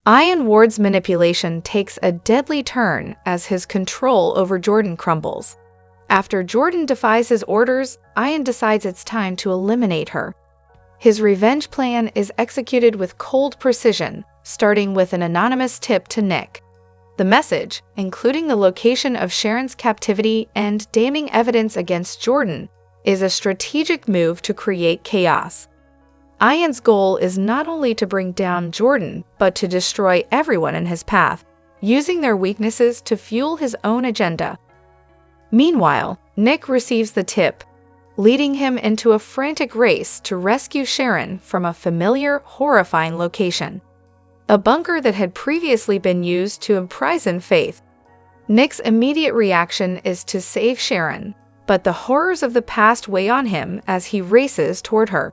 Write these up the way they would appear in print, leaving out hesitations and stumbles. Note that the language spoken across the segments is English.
Ian Ward's manipulation takes a deadly turn as his control over Jordan crumbles. After Jordan defies his orders, Ian decides it's time to eliminate her. His revenge plan is executed with cold precision, starting with an anonymous tip to Nick. The message, including the location of Sharon's captivity and damning evidence against Jordan, is a strategic move to create chaos. Ian's goal is not only to bring down Jordan, but to destroy everyone in his path, using their weaknesses to fuel his own agenda. Meanwhile, Nick receives the tip, leading him into a frantic race to rescue Sharon from a familiar, horrifying location. A bunker that had previously been used to imprison Faith. Nick's immediate reaction is to save Sharon, but the horrors of the past weigh on him as he races toward her.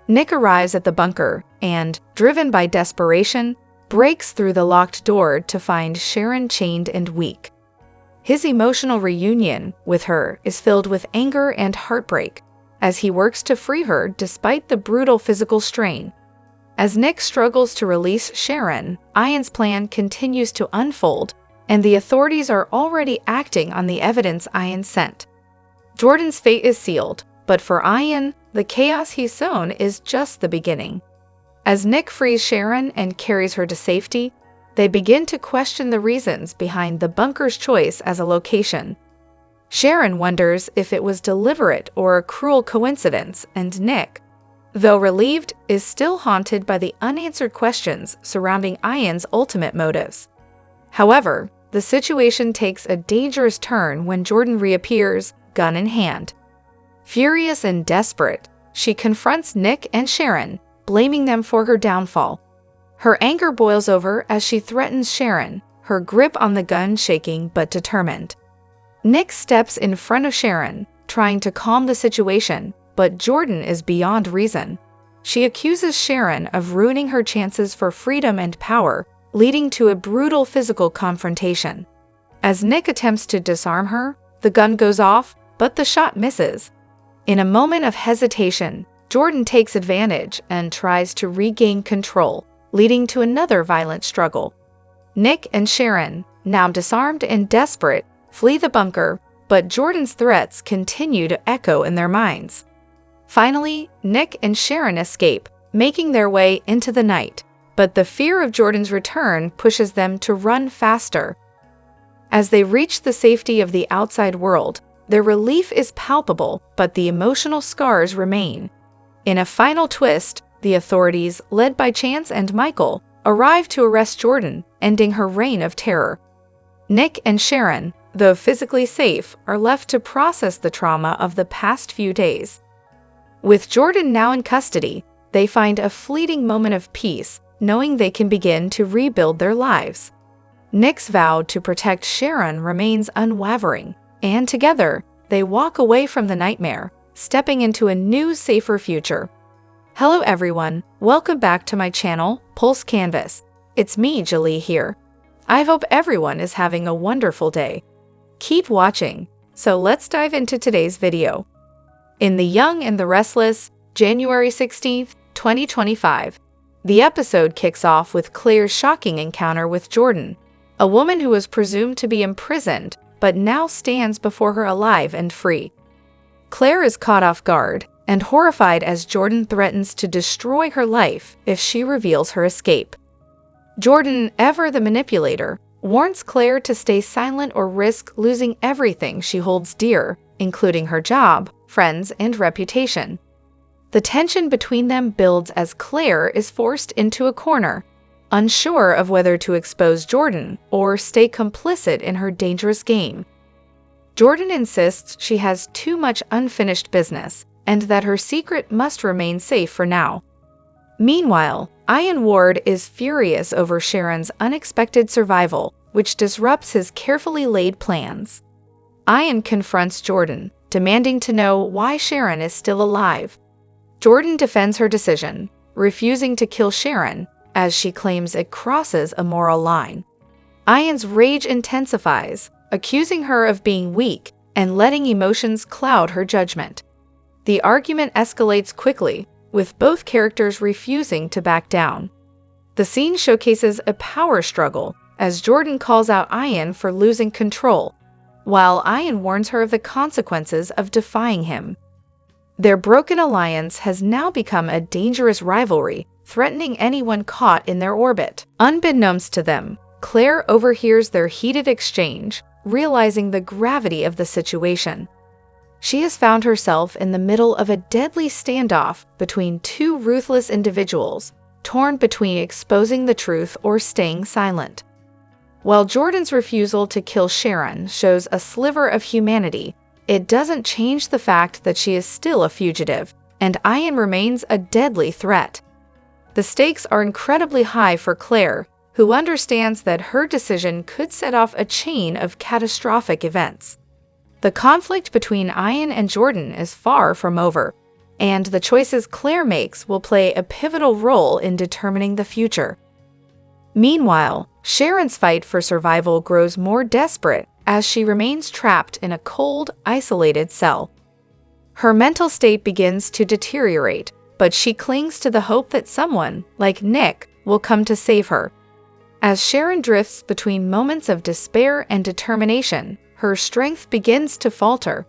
Nick arrives at the bunker and, driven by desperation, breaks through the locked door to find Sharon chained and weak. His emotional reunion with her is filled with anger and heartbreak as he works to free her despite the brutal physical strain. As Nick struggles to release Sharon, Ian's plan continues to unfold, and the authorities are already acting on the evidence Ian sent. Jordan's fate is sealed, but for Ian, the chaos he's sown is just the beginning. As Nick frees Sharon and carries her to safety, they begin to question the reasons behind the bunker's choice as a location. Sharon wonders if it was deliberate or a cruel coincidence, and Nick, though relieved, is still haunted by the unanswered questions surrounding Ian's ultimate motives. However, the situation takes a dangerous turn when Jordan reappears, gun in hand. Furious and desperate, she confronts Nick and Sharon, blaming them for her downfall. Her anger boils over as she threatens Sharon, her grip on the gun shaking but determined. Nick steps in front of Sharon, trying to calm the situation, but Jordan is beyond reason. She accuses Sharon of ruining her chances for freedom and power, leading to a brutal physical confrontation. As Nick attempts to disarm her, the gun goes off, but the shot misses. In a moment of hesitation, Jordan takes advantage and tries to regain control, leading to another violent struggle. Nick and Sharon, now disarmed and desperate, flee the bunker, but Jordan's threats continue to echo in their minds. Finally, Nick and Sharon escape, making their way into the night, but the fear of Jordan's return pushes them to run faster. As they reach the safety of the outside world, their relief is palpable, but the emotional scars remain. In a final twist, the authorities, led by Chance and Michael, arrive to arrest Jordan, ending her reign of terror. Nick and Sharon, though physically safe, are left to process the trauma of the past few days. With Jordan now in custody, they find a fleeting moment of peace, knowing they can begin to rebuild their lives. Nick's vow to protect Sharon remains unwavering, and together, they walk away from the nightmare, stepping into a new, safer future. Hello everyone, welcome back to my channel, Pulse Canvas. It's me, Jolie here. I hope everyone is having a wonderful day. Keep watching, so let's dive into today's video. In The Young and the Restless, January 16th, 2025, the episode kicks off with Claire's shocking encounter with Jordan, a woman who was presumed to be imprisoned, but now stands before her alive and free. Claire is caught off guard and horrified as Jordan threatens to destroy her life if she reveals her escape. Jordan, ever the manipulator, warns Claire to stay silent or risk losing everything she holds dear, including her job, friends, and reputation. The tension between them builds as Claire is forced into a corner, unsure of whether to expose Jordan or stay complicit in her dangerous game. Jordan insists she has too much unfinished business and that her secret must remain safe for now. Meanwhile, Ian Ward is furious over Sharon's unexpected survival, which disrupts his carefully laid plans. Ian confronts Jordan, demanding to know why Sharon is still alive. Jordan defends her decision, refusing to kill Sharon, as she claims it crosses a moral line. Ian's rage intensifies, accusing her of being weak and letting emotions cloud her judgment. The argument escalates quickly, with both characters refusing to back down. The scene showcases a power struggle as Jordan calls out Ian for losing control, while Ian warns her of the consequences of defying him. Their broken alliance has now become a dangerous rivalry, threatening anyone caught in their orbit. Unbeknownst to them, Claire overhears their heated exchange, realizing the gravity of the situation. She has found herself in the middle of a deadly standoff between two ruthless individuals, torn between exposing the truth or staying silent. While Jordan's refusal to kill Sharon shows a sliver of humanity, it doesn't change the fact that she is still a fugitive, and Ian remains a deadly threat. The stakes are incredibly high for Claire, who understands that her decision could set off a chain of catastrophic events. The conflict between Ian and Jordan is far from over, and the choices Claire makes will play a pivotal role in determining the future. Meanwhile, Sharon's fight for survival grows more desperate as she remains trapped in a cold, isolated cell. Her mental state begins to deteriorate, but she clings to the hope that someone, like Nick, will come to save her. As Sharon drifts between moments of despair and determination, her strength begins to falter.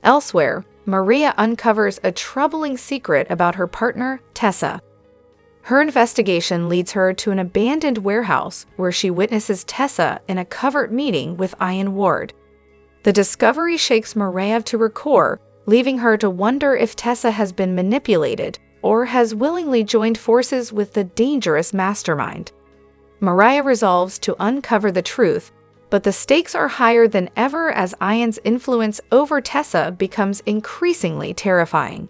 Elsewhere, Maria uncovers a troubling secret about her partner, Tessa. Her investigation leads her to an abandoned warehouse where she witnesses Tessa in a covert meeting with Ian Ward. The discovery shakes Maria to her core, leaving her to wonder if Tessa has been manipulated or has willingly joined forces with the dangerous mastermind. Maria resolves to uncover the truth, but the stakes are higher than ever as Ian's influence over Tessa becomes increasingly terrifying.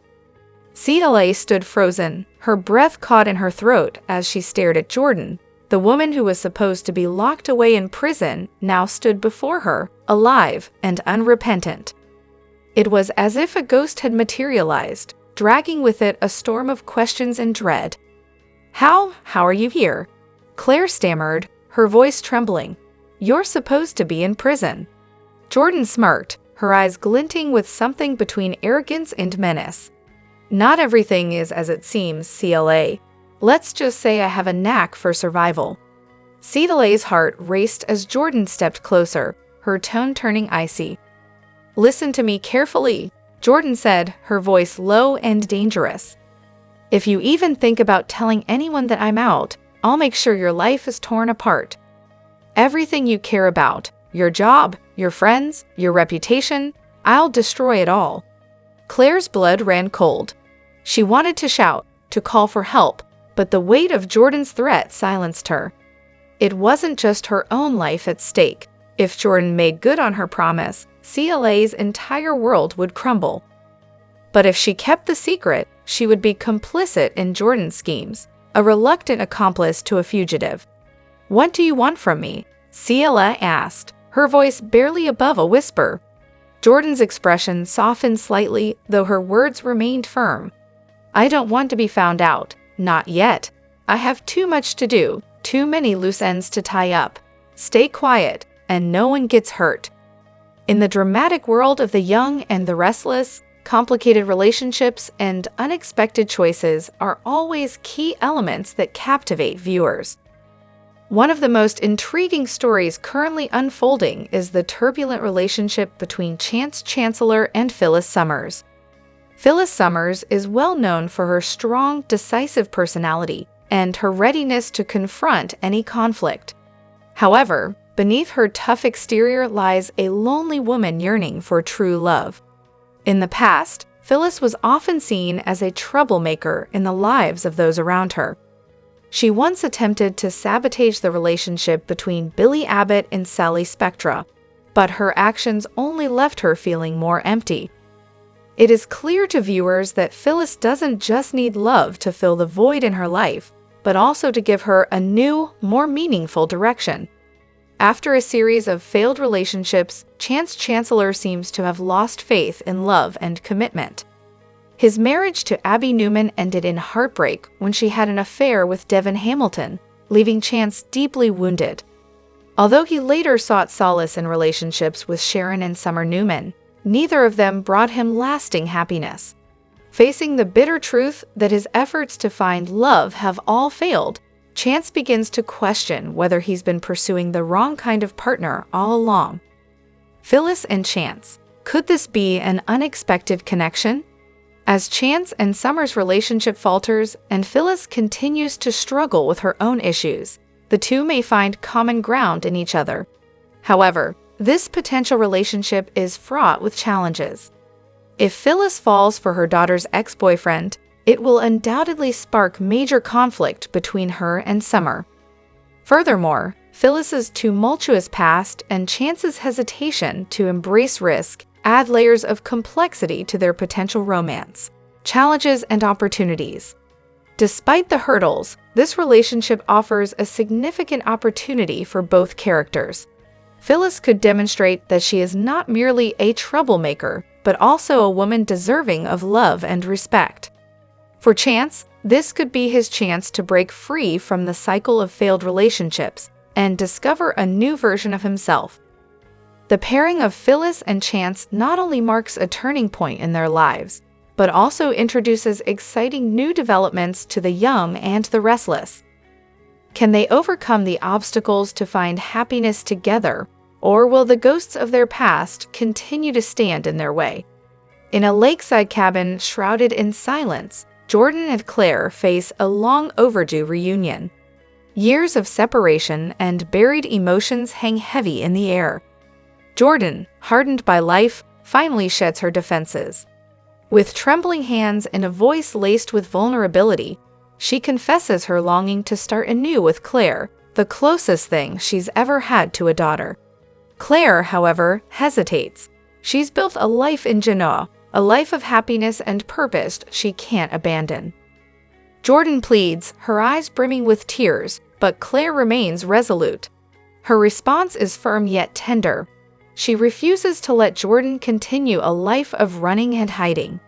CLA stood frozen, her breath caught in her throat as she stared at Jordan. The woman who was supposed to be locked away in prison now stood before her, alive and unrepentant. It was as if a ghost had materialized, dragging with it a storm of questions and dread. How are you here?" Claire stammered, her voice trembling. "You're supposed to be in prison." Jordan smirked, her eyes glinting with something between arrogance and menace. "Not everything is as it seems, CLA. Let's just say I have a knack for survival." CLA's heart raced as Jordan stepped closer, her tone turning icy. "Listen to me carefully," Jordan said, her voice low and dangerous. "If you even think about telling anyone that I'm out, I'll make sure your life is torn apart. Everything you care about, your job, your friends, your reputation, I'll destroy it all." Claire's blood ran cold. She wanted to shout, to call for help, but the weight of Jordan's threat silenced her. It wasn't just her own life at stake. If Jordan made good on her promise, CLA's entire world would crumble. But if she kept the secret, she would be complicit in Jordan's schemes, a reluctant accomplice to a fugitive. "What do you want from me?" CLA asked, her voice barely above a whisper. Jordan's expression softened slightly, though her words remained firm. "I don't want to be found out. Not yet. I have too much to do, too many loose ends to tie up. Stay quiet, and no one gets hurt." In the dramatic world of the young and the restless, complicated relationships and unexpected choices are always key elements that captivate viewers. One of the most intriguing stories currently unfolding is the turbulent relationship between Chance Chancellor and Phyllis Summers. Phyllis Summers is well known for her strong, decisive personality and her readiness to confront any conflict. However, beneath her tough exterior lies a lonely woman yearning for true love. In the past, Phyllis was often seen as a troublemaker in the lives of those around her. She once attempted to sabotage the relationship between Billy Abbott and Sally Spectra, but her actions only left her feeling more empty. It is clear to viewers that Phyllis doesn't just need love to fill the void in her life, but also to give her a new, more meaningful direction. After a series of failed relationships, Chance Chancellor seems to have lost faith in love and commitment. His marriage to Abby Newman ended in heartbreak when she had an affair with Devin Hamilton, leaving Chance deeply wounded. Although he later sought solace in relationships with Sharon and Summer Newman, neither of them brought him lasting happiness. Facing the bitter truth that his efforts to find love have all failed, Chance begins to question whether he's been pursuing the wrong kind of partner all along. Phyllis and Chance. Could this be an unexpected connection? As Chance and Summer's relationship falters and Phyllis continues to struggle with her own issues, the two may find common ground in each other. However, this potential relationship is fraught with challenges. If Phyllis falls for her daughter's ex-boyfriend, it will undoubtedly spark major conflict between her and Summer. Furthermore, Phyllis's tumultuous past and Chance's hesitation to embrace risk add layers of complexity to their potential romance, challenges, and opportunities. Despite the hurdles, this relationship offers a significant opportunity for both characters. Phyllis could demonstrate that she is not merely a troublemaker, but also a woman deserving of love and respect. For Chance, this could be his chance to break free from the cycle of failed relationships and discover a new version of himself. The pairing of Phyllis and Chance not only marks a turning point in their lives, but also introduces exciting new developments to the young and the restless. Can they overcome the obstacles to find happiness together, or will the ghosts of their past continue to stand in their way? In a lakeside cabin shrouded in silence, Jordan and Claire face a long overdue reunion. Years of separation and buried emotions hang heavy in the air. Jordan, hardened by life, finally sheds her defenses. With trembling hands and a voice laced with vulnerability, she confesses her longing to start anew with Claire, the closest thing she's ever had to a daughter. Claire, however, hesitates. She's built a life in Genoa, a life of happiness and purpose she can't abandon. Jordan pleads, her eyes brimming with tears, but Claire remains resolute. Her response is firm yet tender. She refuses to let Jordan continue a life of running and hiding.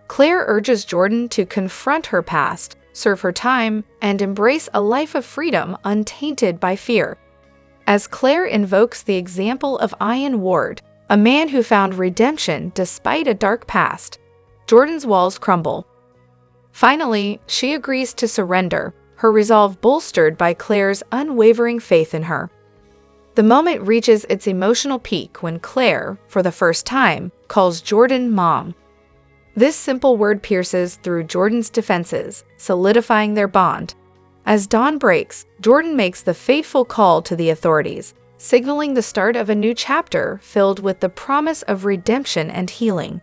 Claire urges Jordan to confront her past, serve her time, and embrace a life of freedom untainted by fear. As Claire invokes the example of Ian Ward, a man who found redemption despite a dark past, Jordan's walls crumble. Finally, she agrees to surrender, her resolve bolstered by Claire's unwavering faith in her. The moment reaches its emotional peak when Claire, for the first time, calls Jordan Mom. This simple word pierces through Jordan's defenses, solidifying their bond. As dawn breaks, Jordan makes the fateful call to the authorities, signaling the start of a new chapter filled with the promise of redemption and healing.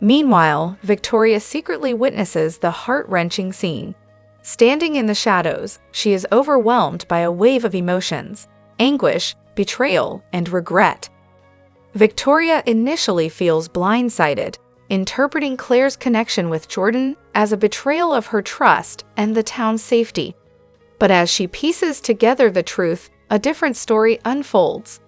Meanwhile, Victoria secretly witnesses the heart-wrenching scene. Standing in the shadows, she is overwhelmed by a wave of emotions: anguish, betrayal, and regret. Victoria initially feels blindsided, interpreting Claire's connection with Jordan as a betrayal of her trust and the town's safety. But as she pieces together the truth, a different story unfolds.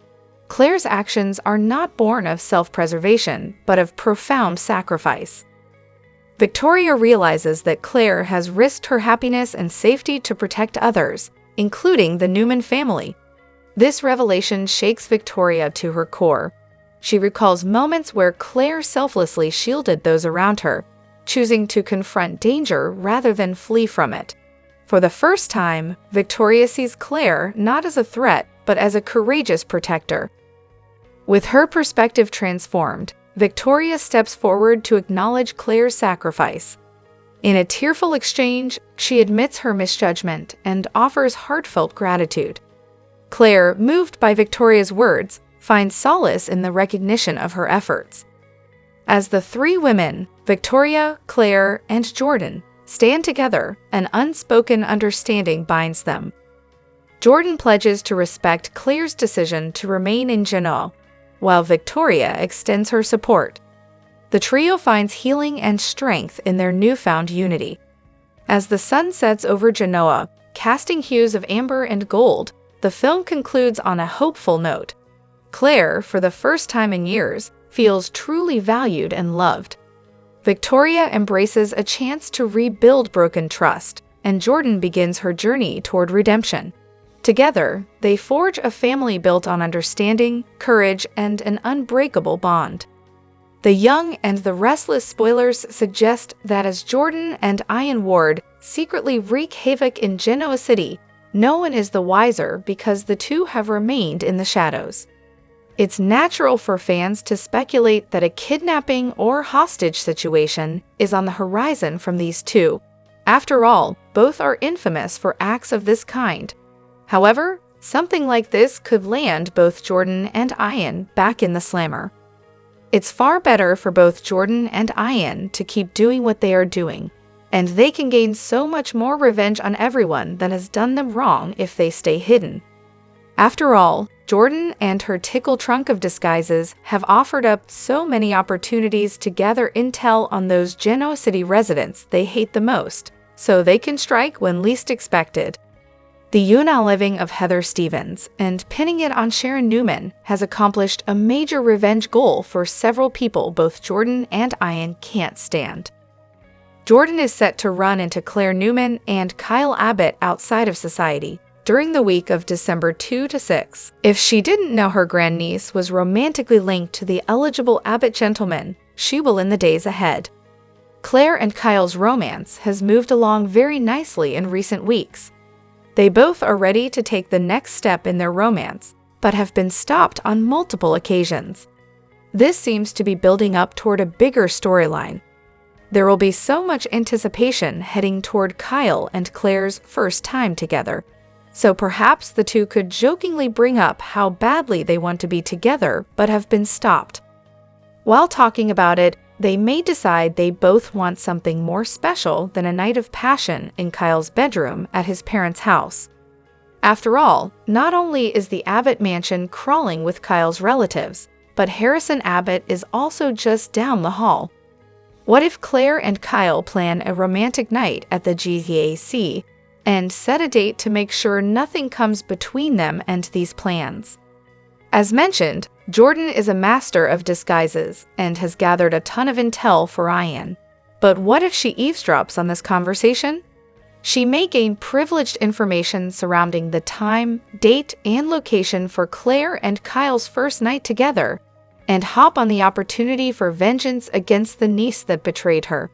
Claire's actions are not born of self-preservation, but of profound sacrifice. Victoria realizes that Claire has risked her happiness and safety to protect others, including the Newman family. This revelation shakes Victoria to her core. She recalls moments where Claire selflessly shielded those around her, choosing to confront danger rather than flee from it. For the first time, Victoria sees Claire not as a threat, but as a courageous protector. With her perspective transformed, Victoria steps forward to acknowledge Claire's sacrifice. In a tearful exchange, she admits her misjudgment and offers heartfelt gratitude. Claire, moved by Victoria's words, finds solace in the recognition of her efforts. As the three women, Victoria, Claire, and Jordan, stand together, an unspoken understanding binds them. Jordan pledges to respect Claire's decision to remain in Genoa, while Victoria extends her support. The trio finds healing and strength in their newfound unity. As the sun sets over Genoa, casting hues of amber and gold, the film concludes on a hopeful note. Claire, for the first time in years, feels truly valued and loved. Victoria embraces a chance to rebuild broken trust, and Jordan begins her journey toward redemption. Together, they forge a family built on understanding, courage, and an unbreakable bond. The Young and the Restless spoilers suggest that as Jordan and Ian Ward secretly wreak havoc in Genoa City, no one is the wiser because the two have remained in the shadows. It's natural for fans to speculate that a kidnapping or hostage situation is on the horizon from these two. After all, both are infamous for acts of this kind. However, something like this could land both Jordan and Ian back in the slammer. It's far better for both Jordan and Ian to keep doing what they are doing, and they can gain so much more revenge on everyone that has done them wrong if they stay hidden. After all, Jordan and her tickle trunk of disguises have offered up so many opportunities to gather intel on those Genoa City residents they hate the most, so they can strike when least expected. The unaliving of Heather Stevens and pinning it on Sharon Newman has accomplished a major revenge goal for several people both Jordan and Ian can't stand. Jordan is set to run into Claire Newman and Kyle Abbott outside of society during the week of December 2 to 6. If she didn't know her grandniece was romantically linked to the eligible Abbott gentleman, she will in the days ahead. Claire and Kyle's romance has moved along very nicely in recent weeks. They both are ready to take the next step in their romance, but have been stopped on multiple occasions. This seems to be building up toward a bigger storyline. There will be so much anticipation heading toward Kyle and Claire's first time together, so perhaps the two could jokingly bring up how badly they want to be together but have been stopped. While talking about it, they may decide they both want something more special than a night of passion in Kyle's bedroom at his parents' house. After all, not only is the Abbott mansion crawling with Kyle's relatives, but Harrison Abbott is also just down the hall. What if Claire and Kyle plan a romantic night at the GZAC and set a date to make sure nothing comes between them and these plans? As mentioned, Jordan is a master of disguises and has gathered a ton of intel for Ian. But what if she eavesdrops on this conversation? She may gain privileged information surrounding the time, date, and location for Claire and Kyle's first night together, and hop on the opportunity for vengeance against the niece that betrayed her.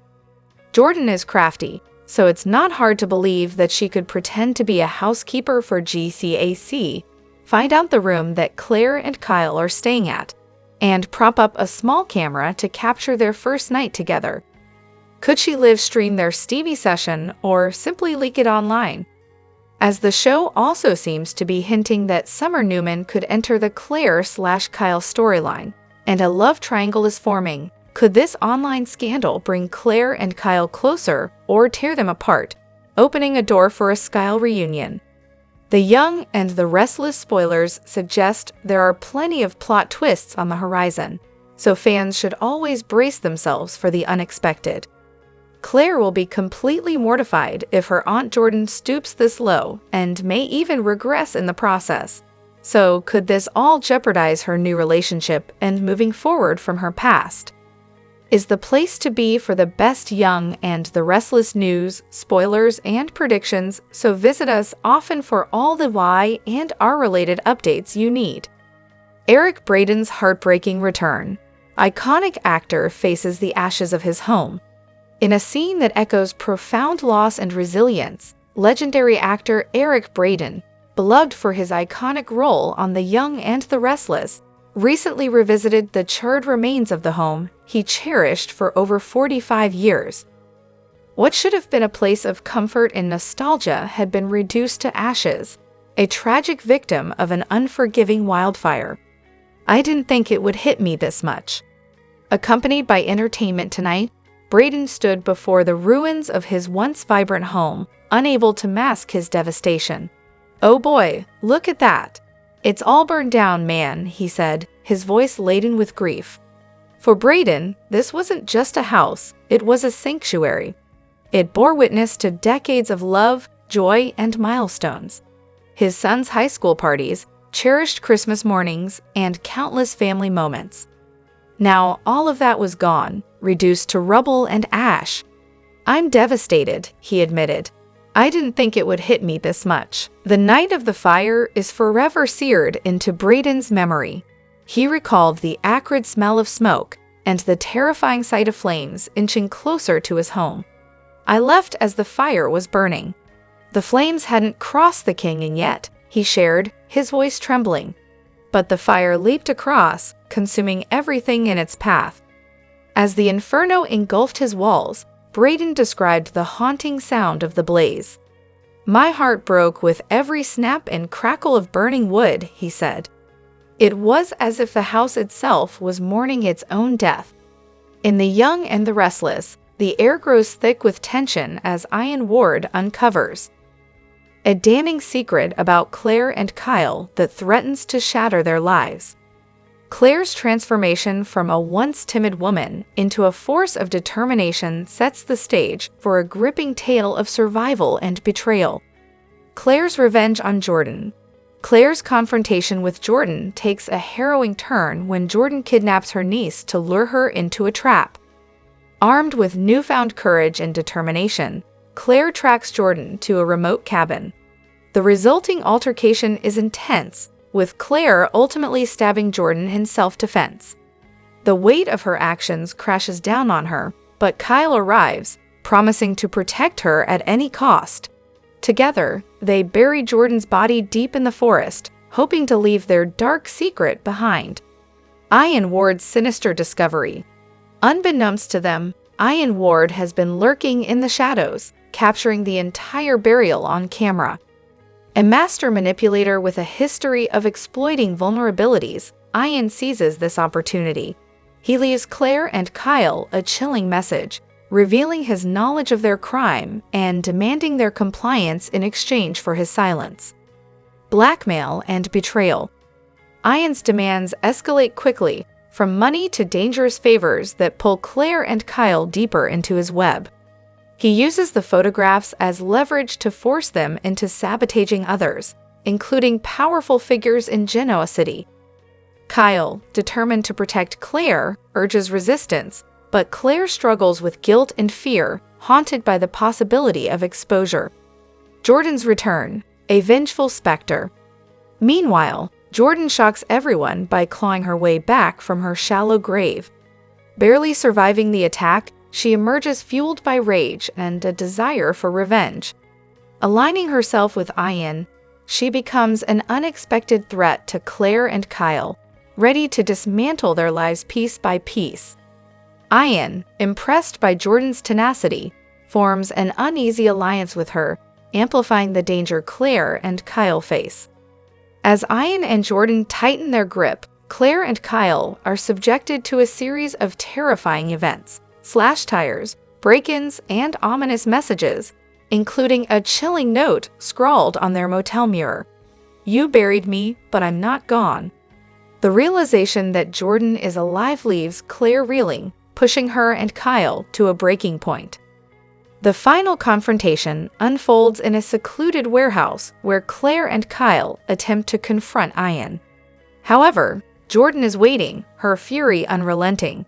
Jordan is crafty, so it's not hard to believe that she could pretend to be a housekeeper for GCAC, find out the room that Claire and Kyle are staying at, and prop up a small camera to capture their first night together. Could she live stream their Stevie session or simply leak it online? As the show also seems to be hinting that Summer Newman could enter the Claire/Kyle storyline, and a love triangle is forming, could this online scandal bring Claire and Kyle closer or tear them apart, opening a door for a Skyle reunion? The Young and the Restless spoilers suggest there are plenty of plot twists on the horizon, so fans should always brace themselves for the unexpected. Claire will be completely mortified if her Aunt Jordan stoops this low and may even regress in the process. So could this all jeopardize her new relationship and moving forward from her past? Is the place to be for the best Young and the Restless news, spoilers, and predictions, so visit us often for all the Y and R-related updates you need. Eric Braden's heartbreaking return. Iconic actor faces the ashes of his home. In a scene that echoes profound loss and resilience, legendary actor Eric Braden, beloved for his iconic role on The Young and the Restless, recently revisited the charred remains of the home he cherished for over 45 years. What should have been a place of comfort and nostalgia had been reduced to ashes, a tragic victim of an unforgiving wildfire. I didn't think it would hit me this much. Accompanied by Entertainment Tonight, Braden stood before the ruins of his once vibrant home, unable to mask his devastation. "Oh boy, look at that. It's all burned down, man," he said, his voice laden with grief. For Braden, this wasn't just a house, it was a sanctuary. It bore witness to decades of love, joy, and milestones. His son's high school parties, cherished Christmas mornings, and countless family moments. Now, all of that was gone, reduced to rubble and ash. "I'm devastated," he admitted. "I didn't think it would hit me this much." The night of the fire is forever seared into Braden's memory. He recalled the acrid smell of smoke, and the terrifying sight of flames inching closer to his home. I left as the fire was burning. The flames hadn't crossed the king yet, he shared, his voice trembling. But the fire leaped across, consuming everything in its path. As the inferno engulfed his walls, Braden described the haunting sound of the blaze. My heart broke with every snap and crackle of burning wood, he said. It was as if the house itself was mourning its own death. In The Young and the Restless, the air grows thick with tension as Ian Ward uncovers a damning secret about Claire and Kyle that threatens to shatter their lives. Claire's transformation from a once timid woman into a force of determination sets the stage for a gripping tale of survival and betrayal. Claire's revenge on Jordan. Claire's confrontation with Jordan takes a harrowing turn when Jordan kidnaps her niece to lure her into a trap. Armed with newfound courage and determination, Claire tracks Jordan to a remote cabin. The resulting altercation is intense, with Claire ultimately stabbing Jordan in self-defense. The weight of her actions crashes down on her, but Kyle arrives, promising to protect her at any cost. Together, they bury Jordan's body deep in the forest, hoping to leave their dark secret behind. Ian Ward's sinister discovery. Unbeknownst to them, Ian Ward has been lurking in the shadows, capturing the entire burial on camera. A master manipulator with a history of exploiting vulnerabilities, Ian seizes this opportunity. He leaves Claire and Kyle a chilling message, revealing his knowledge of their crime and demanding their compliance in exchange for his silence. Blackmail and betrayal. Ian's demands escalate quickly, from money to dangerous favors that pull Claire and Kyle deeper into his web. He uses the photographs as leverage to force them into sabotaging others, including powerful figures in Genoa City. Kyle, determined to protect Claire, urges resistance, but Claire struggles with guilt and fear, haunted by the possibility of exposure. Jordan's return, a vengeful specter. Meanwhile, Jordan shocks everyone by clawing her way back from her shallow grave. Barely surviving the attack, she emerges fueled by rage and a desire for revenge. Aligning herself with Ian, she becomes an unexpected threat to Claire and Kyle, ready to dismantle their lives piece by piece. Ian, impressed by Jordan's tenacity, forms an uneasy alliance with her, amplifying the danger Claire and Kyle face. As Ian and Jordan tighten their grip, Claire and Kyle are subjected to a series of terrifying events: slash tires, break-ins, and ominous messages, including a chilling note scrawled on their motel mirror. "You buried me, but I'm not gone." The realization that Jordan is alive leaves Claire reeling, pushing her and Kyle to a breaking point. The final confrontation unfolds in a secluded warehouse where Claire and Kyle attempt to confront Ian. However, Jordan is waiting, her fury unrelenting.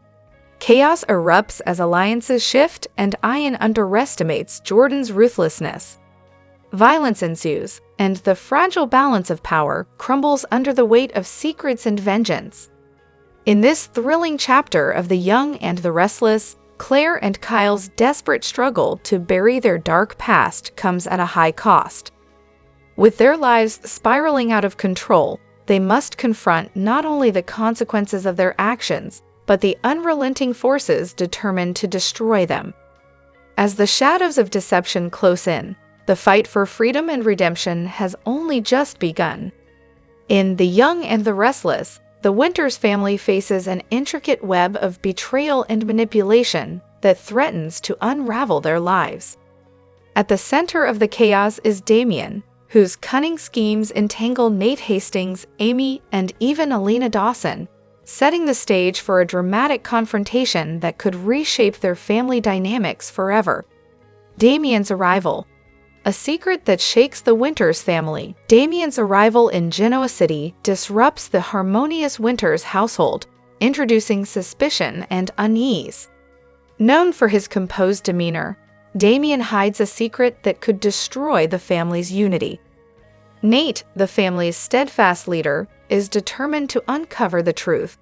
Chaos erupts as alliances shift, and Ian underestimates Jordan's ruthlessness. Violence ensues, and the fragile balance of power crumbles under the weight of secrets and vengeance. In this thrilling chapter of The Young and the Restless, Claire and Kyle's desperate struggle to bury their dark past comes at a high cost. With their lives spiraling out of control, they must confront not only the consequences of their actions, but the unrelenting forces determined to destroy them. As the shadows of deception close in, the fight for freedom and redemption has only just begun. In The Young and the Restless, the Winters family faces an intricate web of betrayal and manipulation that threatens to unravel their lives. At the center of the chaos is Damien, whose cunning schemes entangle Nate Hastings, Amy, and even Alina Dawson, setting the stage for a dramatic confrontation that could reshape their family dynamics forever. Damien's arrival. A secret that shakes the Winters family. Damien's arrival in Genoa City disrupts the harmonious Winters household, introducing suspicion and unease. Known for his composed demeanor, Damien hides a secret that could destroy the family's unity. Nate, the family's steadfast leader, is determined to uncover the truth.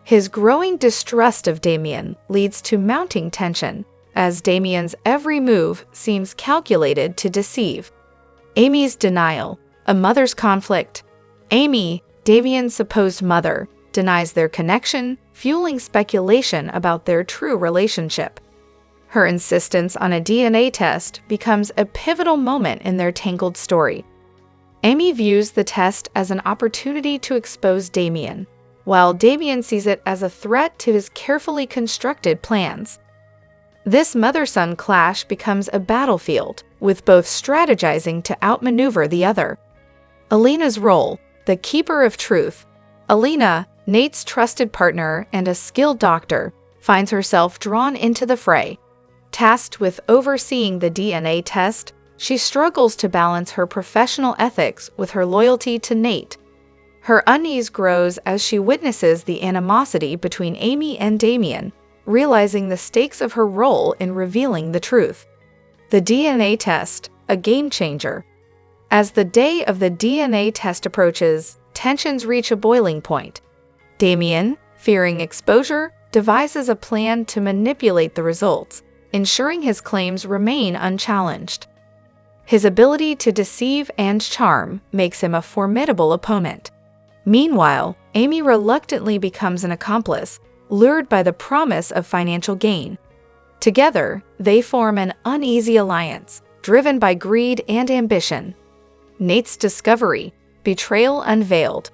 His growing distrust of Damien leads to mounting tension, as Damien's every move seems calculated to deceive. Amy's denial, a mother's conflict. Amy, Damien's supposed mother, denies their connection, fueling speculation about their true relationship. Her insistence on a DNA test becomes a pivotal moment in their tangled story. Amy views the test as an opportunity to expose Damien, while Damien sees it as a threat to his carefully constructed plans. This mother-son clash becomes a battlefield, with both strategizing to outmaneuver the other. Alina's role, the keeper of truth. Alina, Nate's trusted partner and a skilled doctor, finds herself drawn into the fray. Tasked with overseeing the DNA test, she struggles to balance her professional ethics with her loyalty to Nate. Her unease grows as she witnesses the animosity between Amy and Damien, realizing the stakes of her role in revealing the truth. The DNA test, a game changer. As the day of the DNA test approaches, tensions reach a boiling point. Damien, fearing exposure, devises a plan to manipulate the results, ensuring his claims remain unchallenged. His ability to deceive and charm makes him a formidable opponent. Meanwhile, Amy reluctantly becomes an accomplice, lured by the promise of financial gain. Together, they form an uneasy alliance, driven by greed and ambition. Nate's discovery, betrayal unveiled.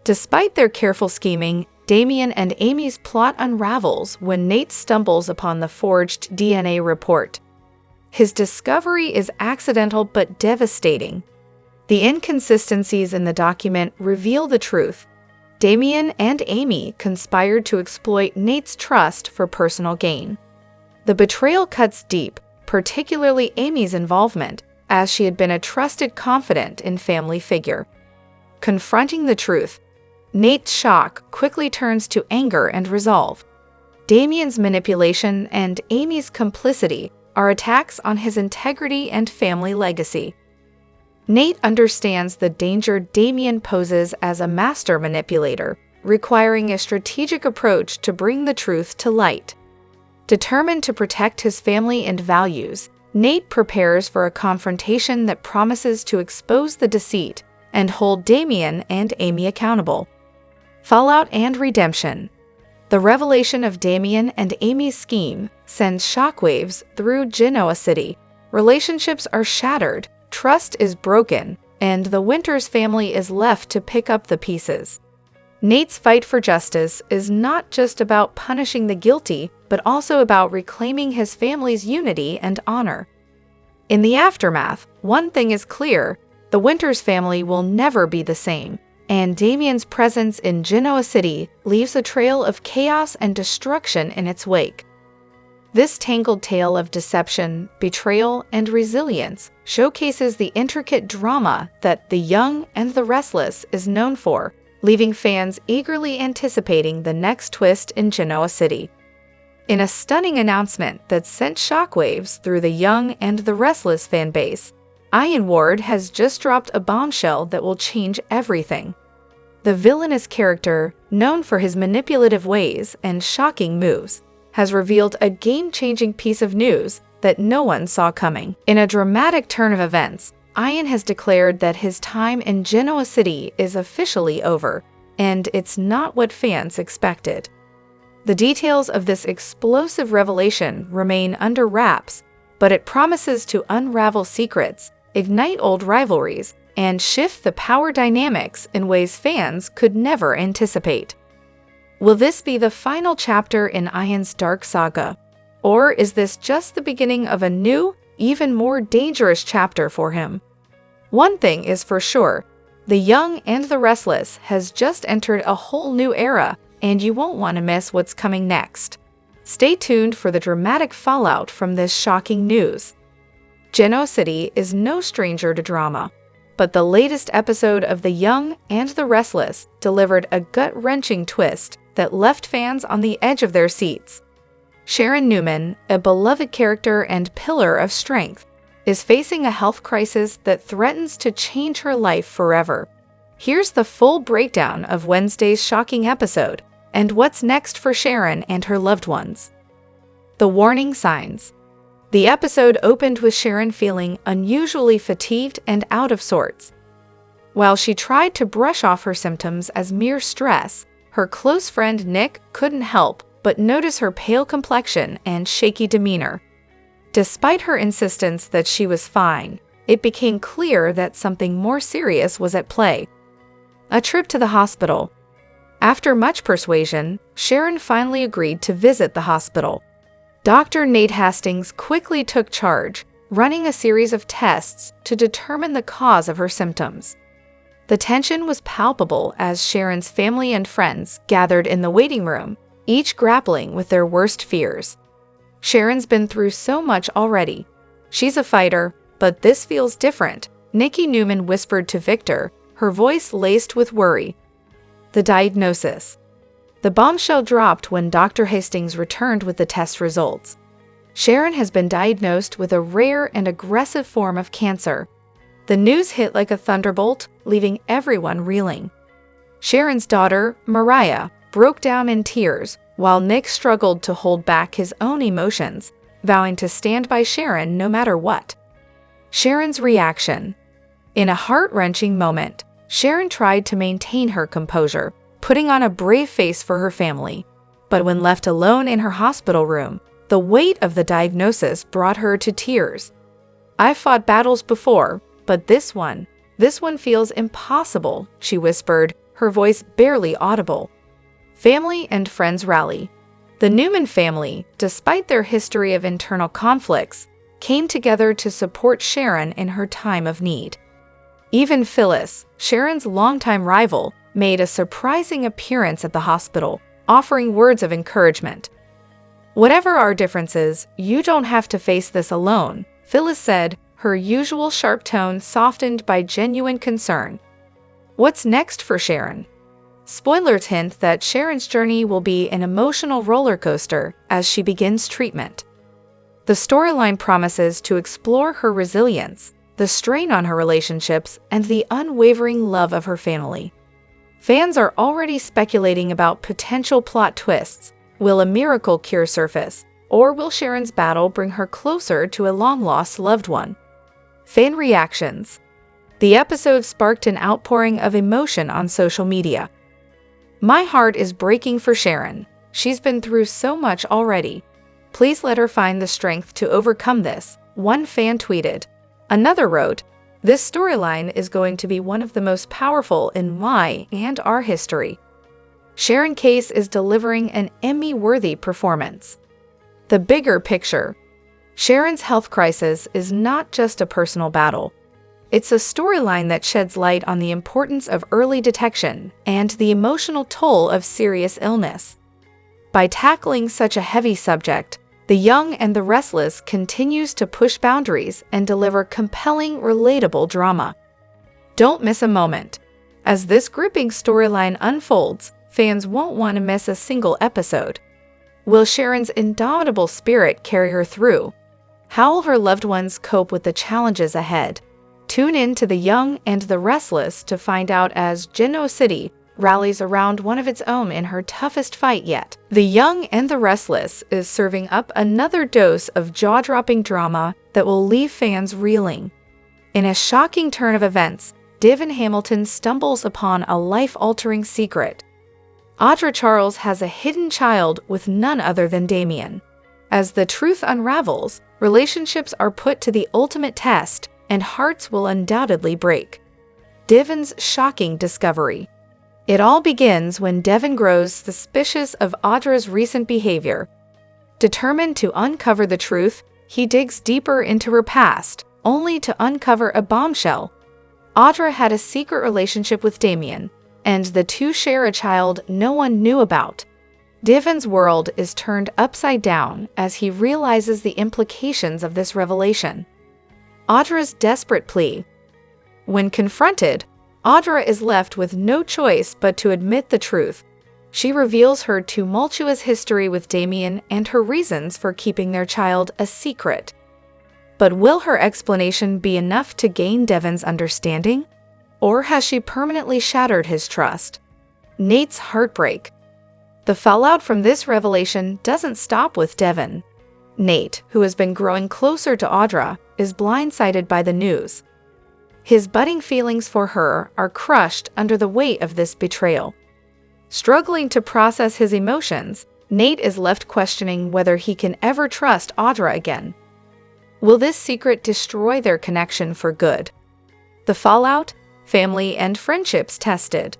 Despite their careful scheming, Damien and Amy's plot unravels when Nate stumbles upon the forged DNA report. His discovery is accidental but devastating. The inconsistencies in the document reveal the truth. Damien and Amy conspired to exploit Nate's trust for personal gain. The betrayal cuts deep, particularly Amy's involvement, as she had been a trusted confidant and family figure. Confronting the truth, Nate's shock quickly turns to anger and resolve. Damien's manipulation and Amy's complicity are attacks on his integrity and family legacy. Nate understands the danger Damien poses as a master manipulator, requiring a strategic approach to bring the truth to light. Determined to protect his family and values, Nate prepares for a confrontation that promises to expose the deceit and hold Damien and Amy accountable. Fallout and redemption. The revelation of Damien and Amy's scheme sends shockwaves through Genoa City. Relationships are shattered, trust is broken, and the Winters family is left to pick up the pieces. Nate's fight for justice is not just about punishing the guilty, but also about reclaiming his family's unity and honor. In the aftermath, one thing is clear: the Winters family will never be the same, and Damien's presence in Genoa City leaves a trail of chaos and destruction in its wake. This tangled tale of deception, betrayal, and resilience showcases the intricate drama that The Young and the Restless is known for, leaving fans eagerly anticipating the next twist in Genoa City. In a stunning announcement that sent shockwaves through The Young and the Restless fanbase, Ian Ward has just dropped a bombshell that will change everything. The Villainous character, known for his manipulative ways and shocking moves, has revealed a game-changing piece of news that no one saw coming. In a dramatic turn of events, Ian has declared that his time in Genoa City is officially over, and it's not what fans expected. The details of this explosive revelation remain under wraps, but it promises to unravel secrets, ignite old rivalries, and shift the power dynamics in ways fans could never anticipate. Will this be the final chapter in Ian's dark saga? Or is this just the beginning of a new, even more dangerous chapter for him? One thing is for sure: The Young and the Restless has just entered a whole new era, and you won't want to miss what's coming next. Stay tuned for the dramatic fallout from this shocking news. Genoa City is no stranger to drama, but the latest episode of The Young and the Restless delivered a gut-wrenching twist that left fans on the edge of their seats. Sharon Newman, a beloved character and pillar of strength, is facing a health crisis that threatens to change her life forever. Here's the full breakdown of Wednesday's shocking episode. And what's next for Sharon and her loved ones? The warning signs. The episode opened with Sharon feeling unusually fatigued and out of sorts. While she tried to brush off her symptoms as mere stress, her close friend Nick couldn't help but notice her pale complexion and shaky demeanor. Despite her insistence that she was fine, it became clear that something more serious was at play. A trip to the hospital. After much persuasion, Sharon finally agreed to visit the hospital. Dr. Nate Hastings quickly took charge, running a series of tests to determine the cause of her symptoms. The tension was palpable as Sharon's family and friends gathered in the waiting room, each grappling with their worst fears. Sharon's been through so much already. She's a fighter, but this feels different, Nikki Newman whispered to Victor, her voice laced with worry. The diagnosis. The bombshell dropped when Dr. Hastings returned with the test results. Sharon has been diagnosed with a rare and aggressive form of cancer. The news hit like a thunderbolt, leaving everyone reeling. Sharon's daughter, Mariah, broke down in tears, while Nick struggled to hold back his own emotions, vowing to stand by Sharon no matter what. Sharon's reaction. In a heart-wrenching moment, Sharon tried to maintain her composure, putting on a brave face for her family. But when left alone in her hospital room, the weight of the diagnosis brought her to tears. I've fought battles before, but this one feels impossible, she whispered, her voice barely audible. Family and friends rally. The Newman family, despite their history of internal conflicts, came together to support Sharon in her time of need. Even Phyllis, Sharon's longtime rival, made a surprising appearance at the hospital, offering words of encouragement. Whatever our differences, you don't have to face this alone, Phyllis said, her usual sharp tone softened by genuine concern. What's next for Sharon? Spoilers hint that Sharon's journey will be an emotional roller coaster as she begins treatment. The storyline promises to explore her resilience, the strain on her relationships, and the unwavering love of her family. Fans are already speculating about potential plot twists. Will a miracle cure surface, or will Sharon's battle bring her closer to a long-lost loved one? Fan reactions. The episode sparked an outpouring of emotion on social media. My heart is breaking for Sharon. She's been through so much already. Please let her find the strength to overcome this, one fan tweeted. Another wrote, this storyline is going to be one of the most powerful in my and our history. Sharon Case is delivering an Emmy-worthy performance. The bigger picture. Sharon's health crisis is not just a personal battle. It's a storyline that sheds light on the importance of early detection and the emotional toll of serious illness. By tackling such a heavy subject, The Young and the Restless continues to push boundaries and deliver compelling, relatable drama. Don't miss a moment. As this gripping storyline unfolds, fans won't want to miss a single episode. Will Sharon's indomitable spirit carry her through? How will her loved ones cope with the challenges ahead? Tune in to The Young and the Restless to find out as Genoa City rallies around one of its own in her toughest fight yet. The Young and the Restless is serving up another dose of jaw-dropping drama that will leave fans reeling. In a shocking turn of events, Devin Hamilton stumbles upon a life-altering secret. Audra Charles has a hidden child with none other than Damien. As the truth unravels, relationships are put to the ultimate test, and hearts will undoubtedly break. Devin's shocking discovery. It all begins when Devin grows suspicious of Audra's recent behavior. Determined to uncover the truth, he digs deeper into her past, only to uncover a bombshell. Audra had a secret relationship with Damien, and the two share a child no one knew about. Devin's world is turned upside down as he realizes the implications of this revelation. Audra's desperate plea. When confronted, Audra is left with no choice but to admit the truth. She reveals her tumultuous history with Damien and her reasons for keeping their child a secret. But will her explanation be enough to gain Devin's understanding? Or has she permanently shattered his trust? Nate's heartbreak. The fallout from this revelation doesn't stop with Devon. Nate, who has been growing closer to Audra, is blindsided by the news. His budding feelings for her are crushed under the weight of this betrayal. Struggling to process his emotions, Nate is left questioning whether he can ever trust Audra again. Will this secret destroy their connection for good? The fallout? Family and friendships tested.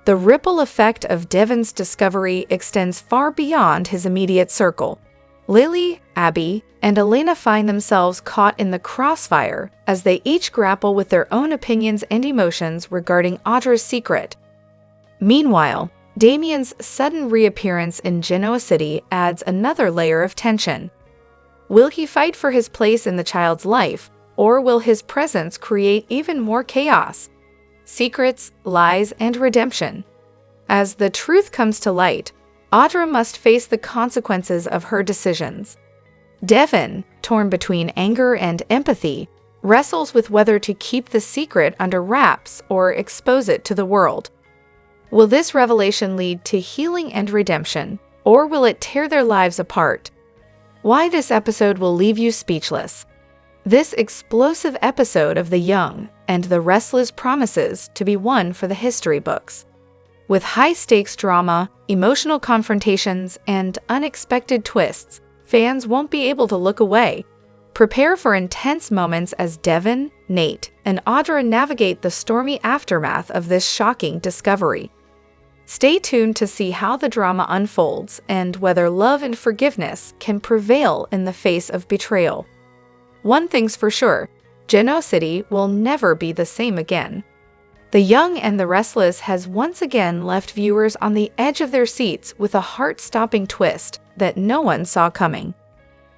The ripple effect of Devon's discovery extends far beyond his immediate circle. Lily, Abby, and Elena find themselves caught in the crossfire as they each grapple with their own opinions and emotions regarding Audra's secret. Meanwhile, Damien's sudden reappearance in Genoa City adds another layer of tension. Will he fight for his place in the child's life, or will his presence create even more chaos? Secrets, lies, and redemption. As the truth comes to light, Audra must face the consequences of her decisions. Devon, torn between anger and empathy, wrestles with whether to keep the secret under wraps or expose it to the world. Will this revelation lead to healing and redemption, or will it tear their lives apart? Why this episode will leave you speechless. This explosive episode of The Young and the Restless promises to be one for the history books. With high-stakes drama, emotional confrontations, and unexpected twists, fans won't be able to look away. Prepare for intense moments as Devon, Nate, and Audra navigate the stormy aftermath of this shocking discovery. Stay tuned to see how the drama unfolds and whether love and forgiveness can prevail in the face of betrayal. One thing's for sure, Genoa City will never be the same again. The Young and the Restless has once again left viewers on the edge of their seats with a heart-stopping twist that no one saw coming.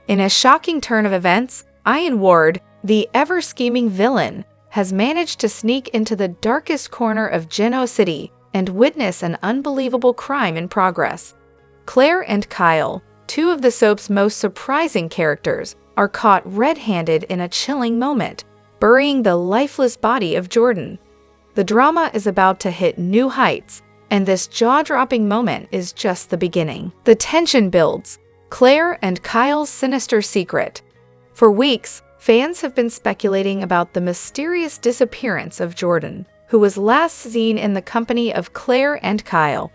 In a shocking turn of events, Ian Ward, the ever-scheming villain, has managed to sneak into the darkest corner of Genoa City and witness an unbelievable crime in progress. Claire and Kyle, two of the soap's most surprising characters, are caught red-handed in a chilling moment, burying the lifeless body of Jordan. The drama is about to hit new heights, and this jaw-dropping moment is just the beginning. The tension builds. Claire and Kyle's sinister secret. For weeks, fans have been speculating about the mysterious disappearance of Jordan, who was last seen in the company of Claire and Kyle.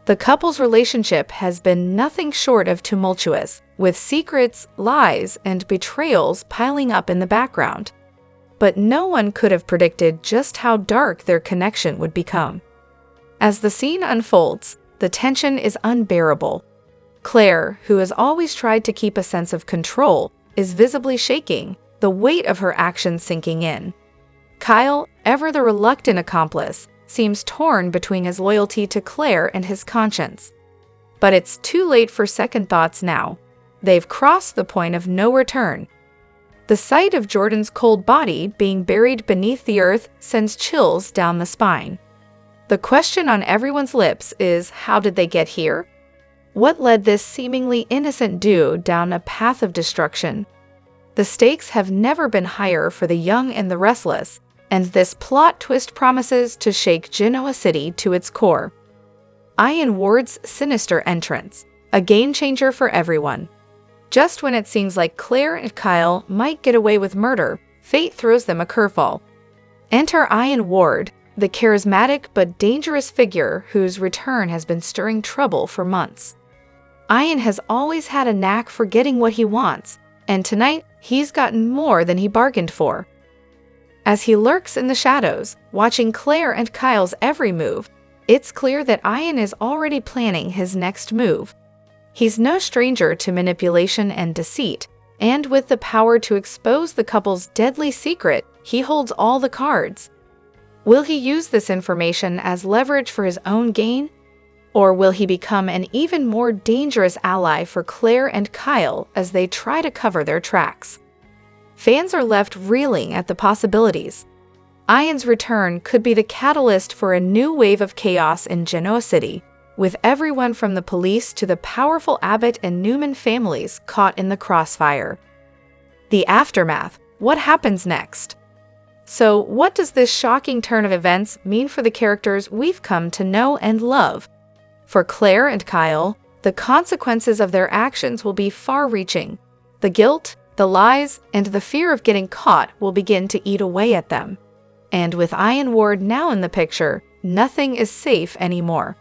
The couple's relationship has been nothing short of tumultuous, with secrets, lies, and betrayals piling up in the background. But no one could have predicted just how dark their connection would become. As the scene unfolds, the tension is unbearable. Claire, who has always tried to keep a sense of control, is visibly shaking, the weight of her actions sinking in. Kyle, ever the reluctant accomplice, seems torn between his loyalty to Claire and his conscience. But it's too late for second thoughts now. They've crossed the point of no return. The sight of Jordan's cold body being buried beneath the earth sends chills down the spine. The question on everyone's lips is, how did they get here? What led this seemingly innocent dude down a path of destruction? The stakes have never been higher for the Young and the Restless, and this plot twist promises to shake Genoa City to its core. Ian Ward's sinister entrance, a game-changer for everyone. Just when it seems like Claire and Kyle might get away with murder, fate throws them a curveball. Enter Ian Ward, the charismatic but dangerous figure whose return has been stirring trouble for months. Ian has always had a knack for getting what he wants, and tonight he's gotten more than he bargained for. As he lurks in the shadows, watching Claire and Kyle's every move, it's clear that Ian is already planning his next move. He's no stranger to manipulation and deceit, and with the power to expose the couple's deadly secret, he holds all the cards. Will he use this information as leverage for his own gain? Or will he become an even more dangerous ally for Claire and Kyle as they try to cover their tracks? Fans are left reeling at the possibilities. Ian's return could be the catalyst for a new wave of chaos in Genoa City, with everyone from the police to the powerful Abbott and Newman families caught in the crossfire. The aftermath. What happens next? So, what does this shocking turn of events mean for the characters we've come to know and love? For Claire and Kyle, the consequences of their actions will be far-reaching. The guilt, the lies, and the fear of getting caught will begin to eat away at them. And with Ian Ward now in the picture, nothing is safe anymore.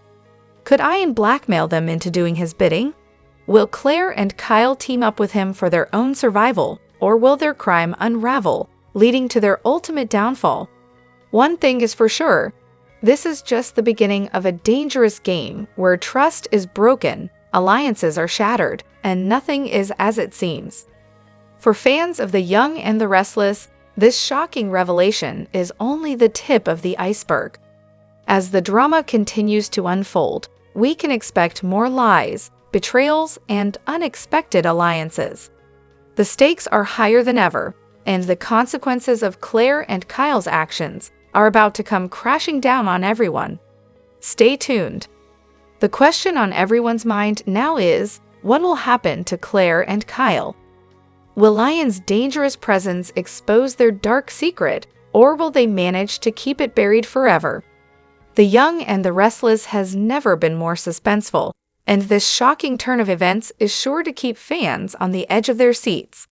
Could Ian blackmail them into doing his bidding? Will Claire and Kyle team up with him for their own survival, or will their crime unravel, leading to their ultimate downfall? One thing is for sure, this is just the beginning of a dangerous game where trust is broken, alliances are shattered, and nothing is as it seems. For fans of The Young and the Restless, this shocking revelation is only the tip of the iceberg. As the drama continues to unfold, we can expect more lies, betrayals, and unexpected alliances. The stakes are higher than ever, and the consequences of Claire and Kyle's actions are about to come crashing down on everyone. Stay tuned. The question on everyone's mind now is, what will happen to Claire and Kyle? Will Ian's dangerous presence expose their dark secret, or will they manage to keep it buried forever? The Young and the Restless has never been more suspenseful, and this shocking turn of events is sure to keep fans on the edge of their seats.